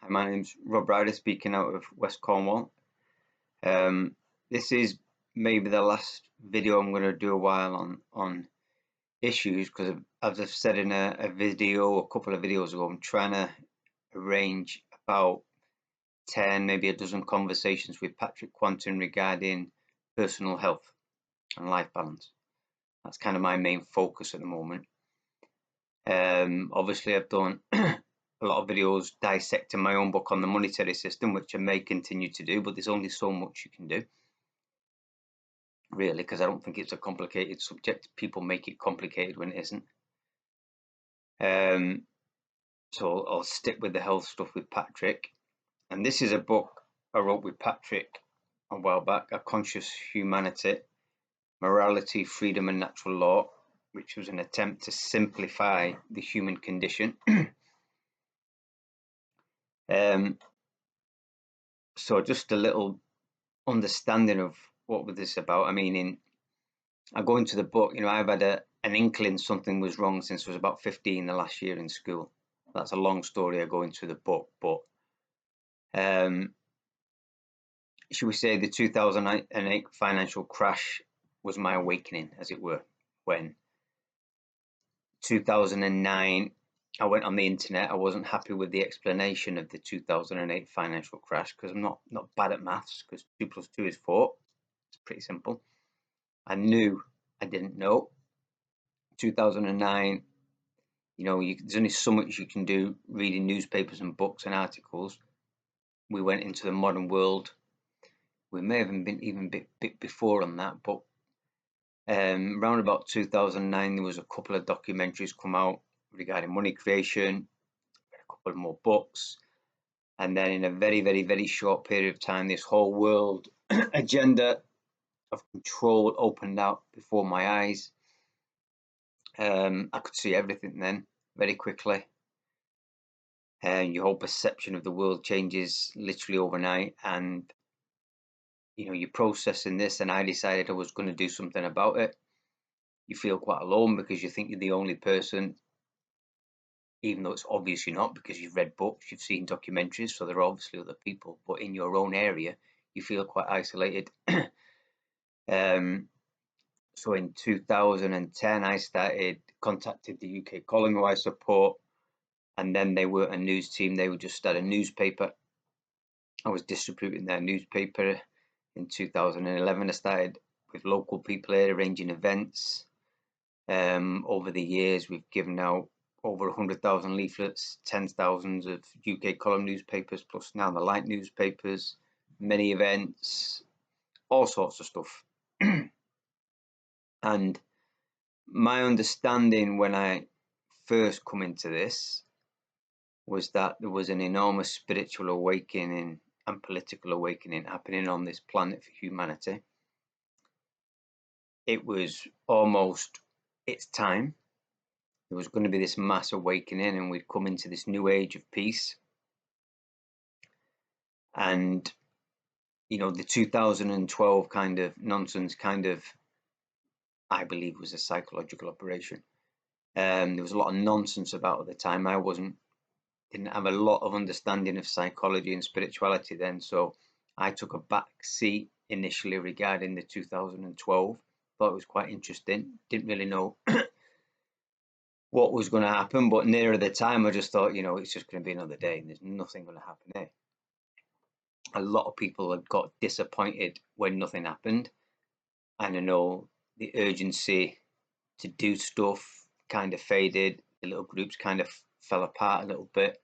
My name's Rob Ryder, speaking out of West Cornwall. This is maybe the last video I'm going to do a while on issues, because as I've said in a video a couple of videos ago, I'm trying to arrange about 10, maybe a dozen conversations with Patrick Quanton regarding personal health and life balance. That's kind of my main focus at the moment. Obviously, I've done a lot of videos dissecting my own book on the monetary system, which I may continue to do, but there's only so much you can do, really, because I don't think it's a complicated subject. People make it complicated when it isn't. So I'll stick with the health stuff with Patrick. And this is a book I wrote with Patrick a while back, A Conscious Humanity, Morality, Freedom and Natural Law, which was an attempt to simplify the human condition. So just a little understanding of what was this about. I mean, I go into the book, I've had an inkling something was wrong since I was about 15 the last year in school. That's a long story I go into the book, but should we say the 2008 financial crash was my awakening, as it were, when 2009 I went on the internet. I wasn't happy with the explanation of the 2008 financial crash, because I'm not bad at maths, because 2 + 2 is 4. It's pretty simple. I knew I didn't know. 2009, there's only so much you can do reading newspapers and books and articles. We went into the modern world. We may have been even a bit before on that, but around about 2009, there was a couple of documentaries come out regarding money creation, a couple of more books, and then in a very, very, very short period of time, this whole world agenda of control opened out before my eyes. I could see everything then very quickly, and your whole perception of the world changes literally overnight. And you're processing this, and I decided I was going to do something about it. You feel quite alone because you think you're the only person, even though it's obvious you're not, because you've read books, you've seen documentaries, so there are obviously other people, but in your own area you feel quite isolated. So in 2010 I contacted the UK Column, who I support, and then they were a news team. They would just start a newspaper. I was distributing their newspaper. In 2011 I started with local people here, arranging events. Over the years we've given out over 100,000 leaflets, tens of thousands of UK Column newspapers, plus now the Light newspapers, many events, all sorts of stuff. And my understanding when I first come into this was that there was an enormous spiritual awakening and political awakening happening on this planet for humanity. It was almost its time. There was going to be this mass awakening, and we'd come into this new age of peace. And the 2012 kind of nonsense I believe was a psychological operation. There was a lot of nonsense about at the time. I didn't have a lot of understanding of psychology and spirituality then, so I took a back seat initially regarding the 2012. Thought it was quite interesting. Didn't really know what was going to happen, but nearer the time I just thought, it's just going to be another day and there's nothing going to happen there. A lot of people had got disappointed when nothing happened, and I know the urgency to do stuff kind of faded. The little groups kind of fell apart a little bit.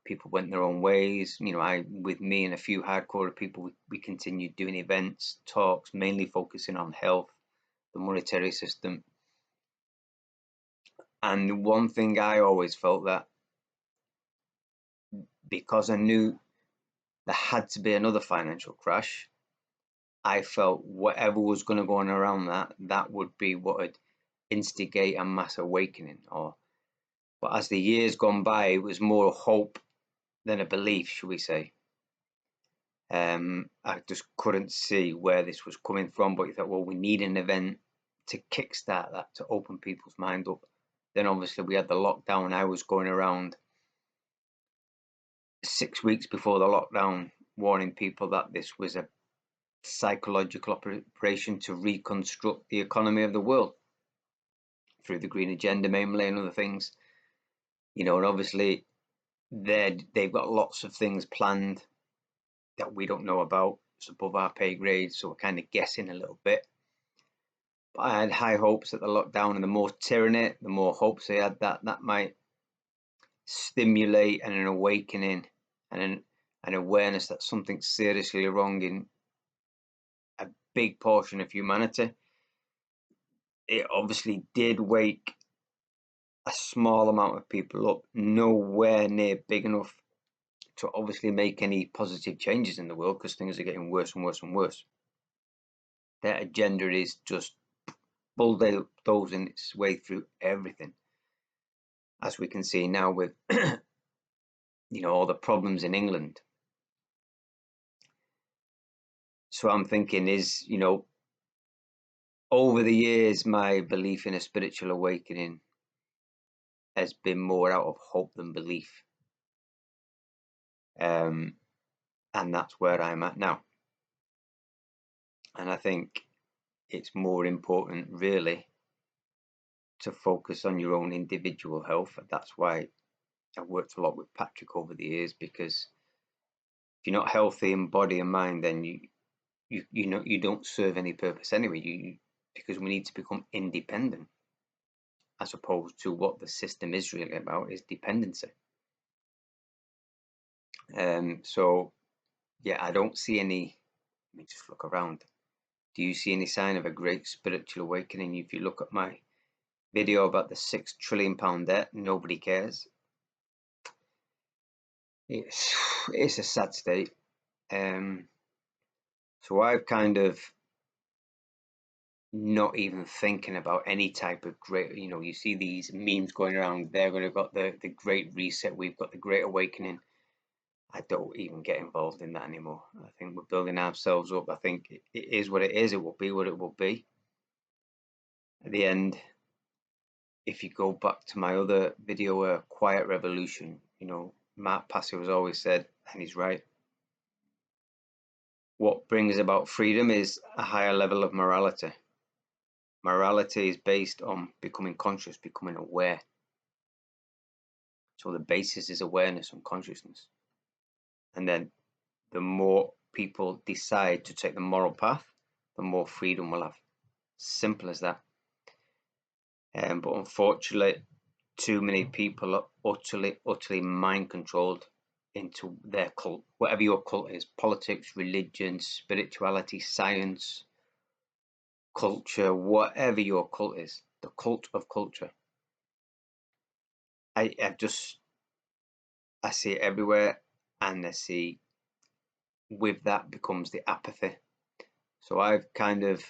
People went their own ways. With me and a few hardcore people, we continued doing events, talks, mainly focusing on health, the monetary system. And one thing I always felt, that because I knew there had to be another financial crash, I felt whatever was going to go on around that would be what would instigate a mass awakening. But as the years gone by, it was more a hope than a belief, should we say. I just couldn't see where this was coming from, but you thought, well, we need an event to kickstart that, to open people's mind up. Then obviously we had the lockdown. I was going around 6 weeks before the lockdown, warning people that this was a psychological operation to reconstruct the economy of the world through the green agenda mainly and other things. And obviously they've got lots of things planned that we don't know about. It's above our pay grade, so we're kind of guessing a little bit. But I had high hopes that the lockdown, and the more tyranny, the more hopes I had that might stimulate an awakening and an awareness that something's seriously wrong in a big portion of humanity. It obviously did wake a small amount of people up, nowhere near big enough to obviously make any positive changes in the world, because things are getting worse and worse and worse. Their agenda is just bulldozing its way through everything, as we can see now with all the problems in England. So I'm thinking is, over the years, my belief in a spiritual awakening has been more out of hope than belief. And that's where I'm at now. And I think it's more important, really, to focus on your own individual health. That's why I've worked a lot with Patrick over the years, because if you're not healthy in body and mind, then you don't serve any purpose anyway. Because we need to become independent, as opposed to what the system is really about, is dependency. So yeah, I don't see any. Let me just look around. Do you see any sign of a great spiritual awakening? If you look at my video about the £6 trillion debt, nobody cares. It's a sad state. So I've kind of not even thinking about any type of great, you see these memes going around, they're going to got the great reset, we've got the great awakening. I don't even get involved in that anymore. I think we're building ourselves up. I think it is what it is. It will be what it will be. At the end, if you go back to my other video, Quiet Revolution, Mark Passio has always said, and he's right, what brings about freedom is a higher level of morality. Morality is based on becoming conscious, becoming aware. So the basis is awareness and consciousness. And then the more people decide to take the moral path, the more freedom we'll have. Simple as that. But unfortunately, too many people are utterly mind controlled into their cult. Whatever your cult is, politics, religion, spirituality, science, culture, whatever your cult is, the cult of culture. I see it everywhere, and I see with that becomes the apathy. So I've kind of,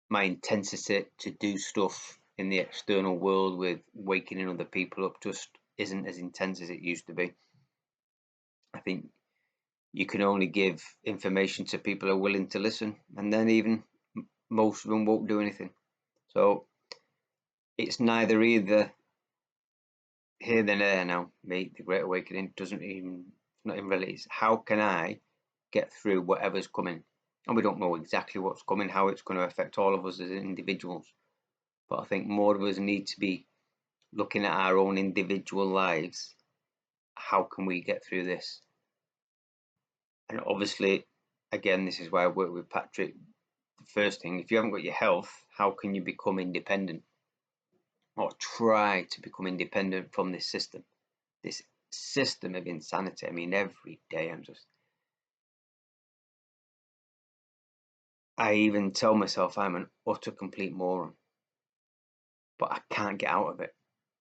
my intensity to do stuff in the external world with waking other people up just isn't as intense as it used to be. I think you can only give information to people who are willing to listen, and then even most of them won't do anything. So it's neither either here than there now. The Great Awakening not even really. It's how can I get through whatever's coming? And we don't know exactly what's coming, how it's going to affect all of us as individuals. But I think more of us need to be looking at our own individual lives. How can we get through this? And obviously, again, this is why I work with Patrick. The first thing, if you haven't got your health, how can you become independent? Or try to become independent from this system of insanity. I mean, every day I even tell myself I'm an utter complete moron, but I can't get out of it.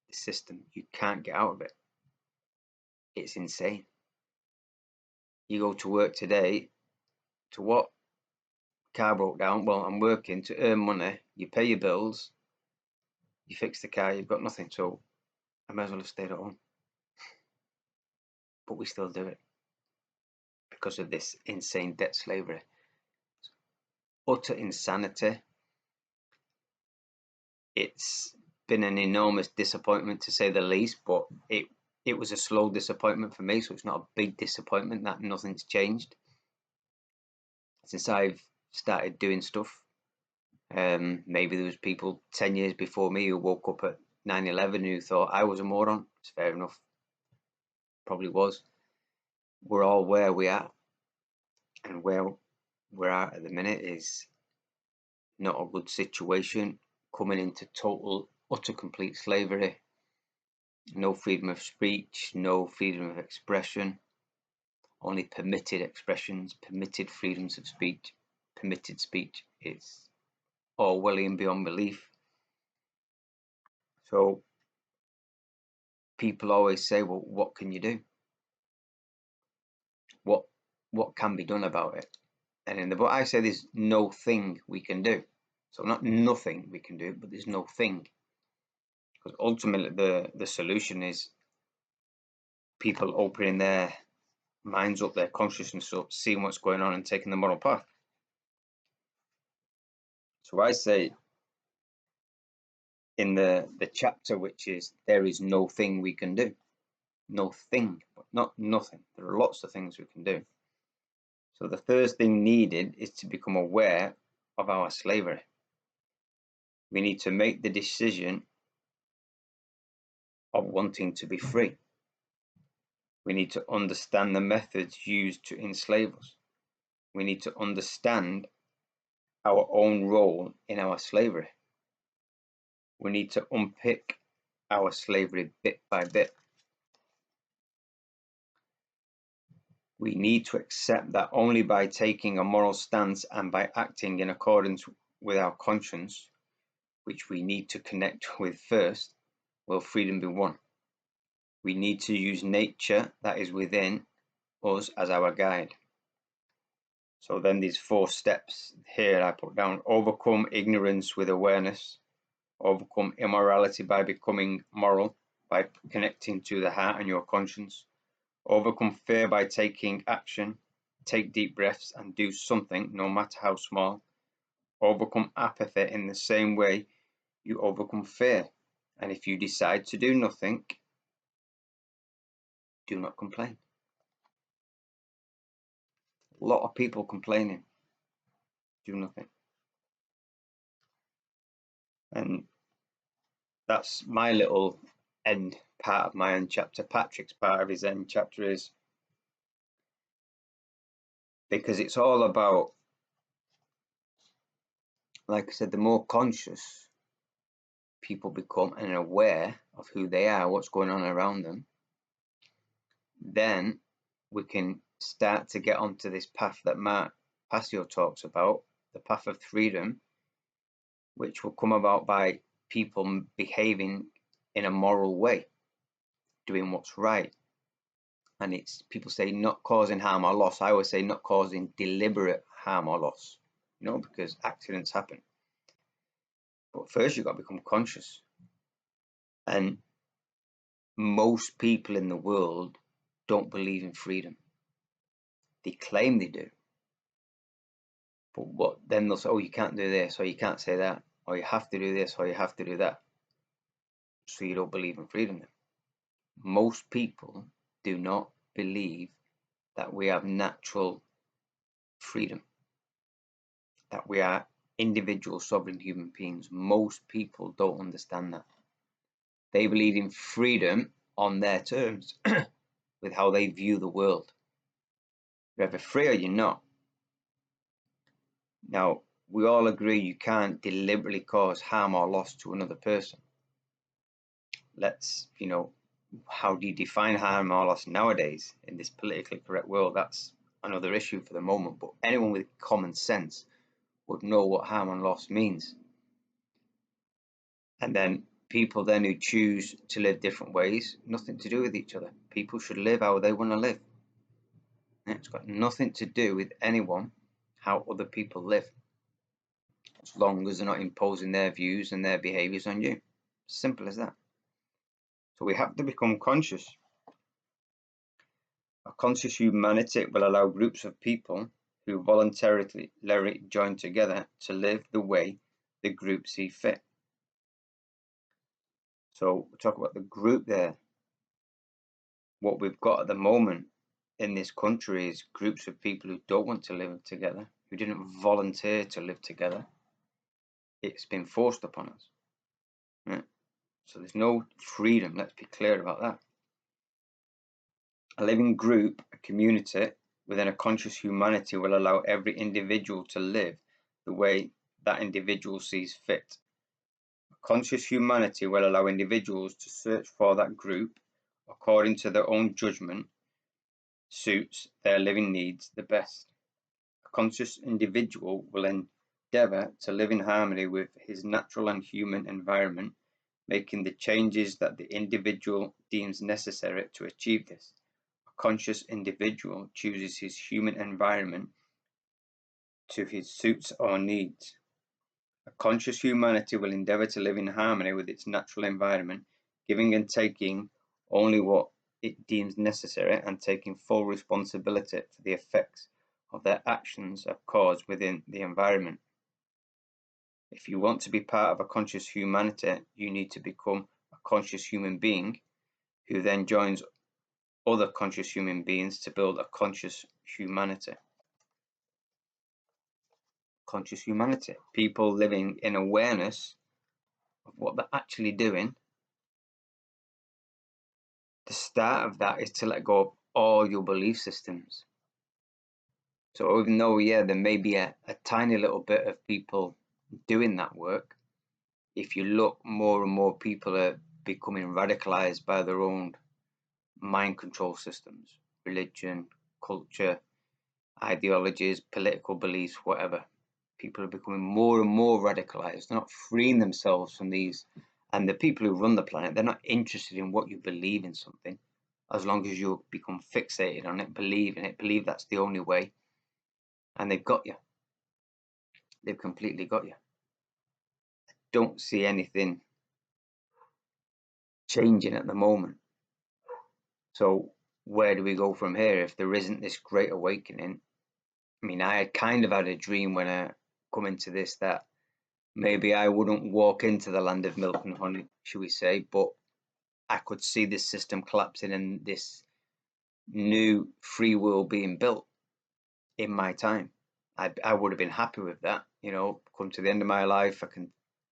The system, you can't get out of it. It's insane. You go to work today, to what? Car broke down. Well, I'm working to earn money. You pay your bills, you fix the car, you've got nothing, so I might as well have stayed at home. But we still do it because of this insane debt slavery. Utter insanity. It's been an enormous disappointment, to say the least, but it was a slow disappointment for me, so it's not a big disappointment that nothing's changed since I've started doing stuff. Maybe there was people 10 years before me who woke up at 9/11 who thought I was a moron. It's fair enough. Probably was. We're all where we are, and where we're at the minute is not a good situation. Coming into total, utter, complete slavery. No freedom of speech, no freedom of expression, only permitted expressions, permitted freedoms of speech, permitted speech. It's Orwellian beyond belief. So people always say, well, what can you do? What can be done about it? And in the book I say there's no thing we can do. So not nothing we can do, but there's no thing. Because ultimately the solution is people opening their minds up, their consciousness up, seeing what's going on and taking the moral path. So I say in the chapter, which is there is no thing we can do. No thing, but not nothing. There are lots of things we can do. So the first thing needed is to become aware of our slavery. We need to make the decision of wanting to be free. We need to understand the methods used to enslave us. We need to understand our own role in our slavery. We need to unpick our slavery bit by bit. We need to accept that only by taking a moral stance and by acting in accordance with our conscience, which we need to connect with first, will freedom be won. We need to use nature that is within us as our guide. So then these 4 steps here I put down: overcome ignorance with awareness, overcome immorality by becoming moral, by connecting to the heart and your conscience, overcome fear by taking action, take deep breaths and do something, no matter how small, overcome apathy in the same way you overcome fear. And if you decide to do nothing, do not complain. A lot of people complaining, do nothing. And that's my little end part of my end chapter. Patrick's part of his end chapter is, because it's all about, like I said, the more conscious people become and aware of who they are, what's going on around them, then we can start to get onto this path that Mark Passio talks about, the path of freedom, which will come about by people behaving in a moral way, doing what's right. And it's, people say not causing harm or loss. I always say not causing deliberate harm or loss, you know, because accidents happen. But first you've got to become conscious. And most people in the world don't believe in freedom. They claim they do. But what then they'll say, oh, you can't do this, or you can't say that, or you have to do this, or you have to do that. So you don't believe in freedom then. Most people do not believe that we have natural freedom, that we are individual sovereign human beings. Most people don't understand that. They believe in freedom on their terms, with how they view the world. You're either free or you're not. Now, we all agree you can't deliberately cause harm or loss to another person. Let's, you know, how do you define harm or loss nowadays in this politically correct world? That's another issue for the moment, but anyone with common sense would know what harm and loss means. And then people then who choose to live different ways, nothing to do with each other. People should live how they want to live. It's got nothing to do with anyone, how other people live, as long as they're not imposing their views and their behaviors on you. Simple as that. So we have to become conscious. A conscious humanity will allow groups of people who voluntarily join together to live the way the group see fit. So we talk about the group there. what we've got at the moment in this country is groups of people who don't want to live together, who didn't volunteer to live together. It's been forced upon us. Right? So there's no freedom, let's be clear about that. A living group, a community within a conscious humanity will allow every individual to live the way that individual sees fit. A conscious humanity will allow individuals to search for that group according to their own judgment suits their living needs the best. A conscious individual will endeavor to live in harmony with his natural and human environment, making the changes that the individual deems necessary to achieve this. A conscious individual chooses his human environment to his suits or needs. A conscious humanity will endeavor to live in harmony with its natural environment, giving and taking only what it deems necessary and taking full responsibility for the effects of their actions are caused within the environment. If you want to be part of a conscious humanity, you need to become a conscious human being who then joins other conscious human beings to build a conscious humanity. Conscious humanity, people living in awareness of what they're actually doing. The start of that is to let go of all your belief systems. So even though, yeah, there may be a tiny little bit of people doing that work, if you look, more and more people are becoming radicalized by their own mind control systems, religion, culture, ideologies, political beliefs, whatever. People are becoming more and more radicalized. They're not freeing themselves from these. And the people who run the planet, they're not interested in what you believe in something, as long as you become fixated on it, believe in it, believe that's the only way. And they've got you. They've completely got you. I don't see anything changing at the moment. So where do we go from here if there isn't this great awakening? I mean, I had kind of had a dream when I come into this that maybe I wouldn't walk into the land of milk and honey, should we say, but I could see this system collapsing and this new free world being built in my time. I would have been happy with that, you know, come to the end of my life, I can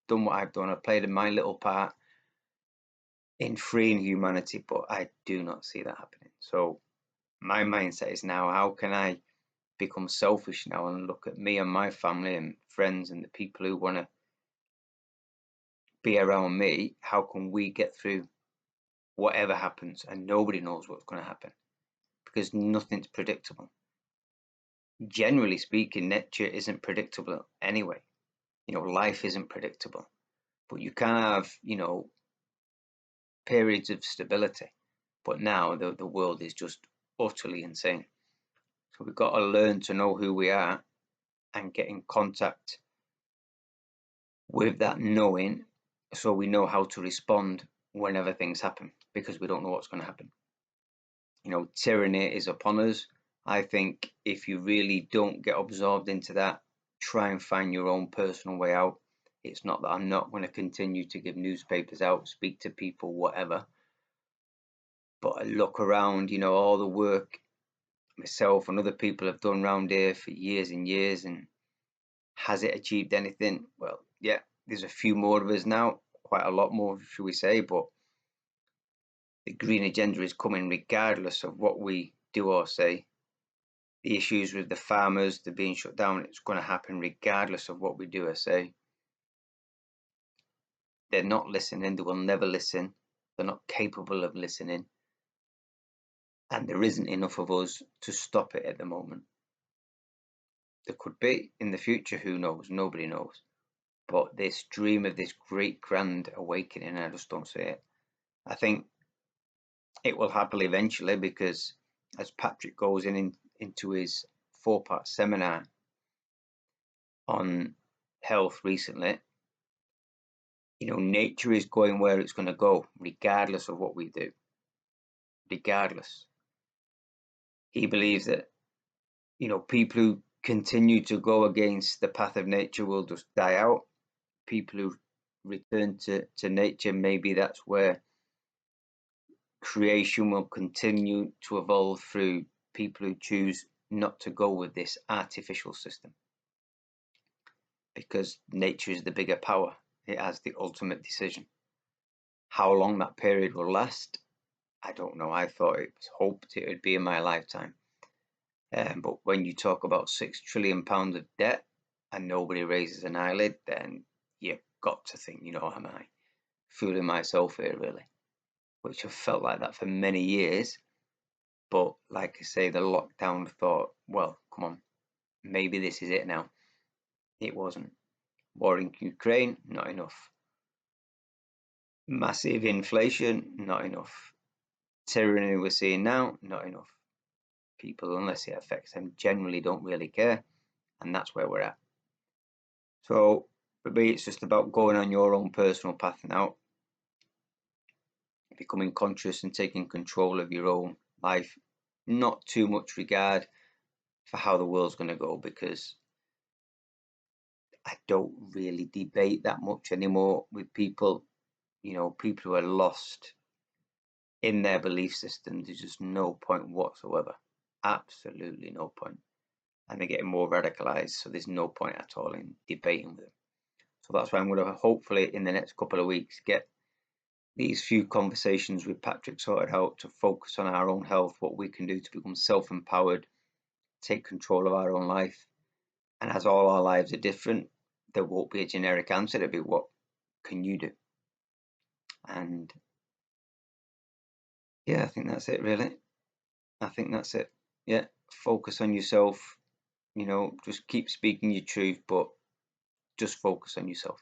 done what I've done, I've played in my little part in freeing humanity, but I do not see that happening. So my mindset is now, how can I become selfish now and look at me and my family and friends and the people who want to be around me? How can we get through whatever happens? And nobody knows what's going to happen because nothing's predictable. Generally speaking, nature isn't predictable anyway. You know, life isn't predictable, but you can have, you know, periods of stability. But now the world is just utterly insane. So we've got to learn to know who we are and get in contact with that knowing, so we know how to respond whenever things happen, because we don't know what's going to happen. You know, tyranny is upon us. I think if you really don't get absorbed into that, try and find your own personal way out. It's not that I'm not going to continue to give newspapers out, speak to people, whatever. But I look around, you know, all the work myself and other people have done around here for years and years, and has it achieved anything? Well, yeah, there's a few more of us now, quite a lot more, should we say, but the green agenda is coming regardless of what we do or say. The issues with the farmers, they're being shut down, it's going to happen regardless of what we do or say. They're not listening, they will never listen, they're not capable of listening, and there isn't enough of us to stop it at the moment. There could be in the future, who knows, nobody knows. But this dream of this great grand awakening, I just don't see it. I think it will happen eventually, because as Patrick goes into his 4-part seminar on health recently, you know, nature is going where it's going to go, regardless of what we do. Regardless. He believes that, you know, people who continue to go against the path of nature will just die out. People who return to nature, maybe that's where creation will continue to evolve through people who choose not to go with this artificial system, because nature is the bigger power. It has the ultimate decision. How long that period will last, I don't know. I thought it was hoped it would be in my lifetime. But when you talk about £6 trillion of debt and nobody raises an eyelid, then you've got to think, am I fooling myself here, really? Which have felt like that for many years. But like I say, the lockdown thought, well, come on, maybe this is it now. It wasn't. War in Ukraine, not enough. Massive inflation, not enough. Tyranny we're seeing now, not enough. People, unless it affects them, generally don't really care, and that's where we're at. So for me, it's just about going on your own personal path now, becoming conscious and taking control of your own life. Not too much regard for how the world's going to go, because I don't really debate that much anymore with people. People who are lost in their belief system. There's just no point whatsoever. Absolutely no point. And they're getting more radicalized, so there's no point at all in debating with them. So that's why I'm going to hopefully in the next couple of weeks get these few conversations with Patrick sorted out to focus on our own health, what we can do to become self-empowered, take control of our own life. And as all our lives are different, there won't be a generic answer. It'll be, what can you do? And yeah, I think that's it, really. I think that's it. Yeah, focus on yourself. Just keep speaking your truth, but just focus on yourself.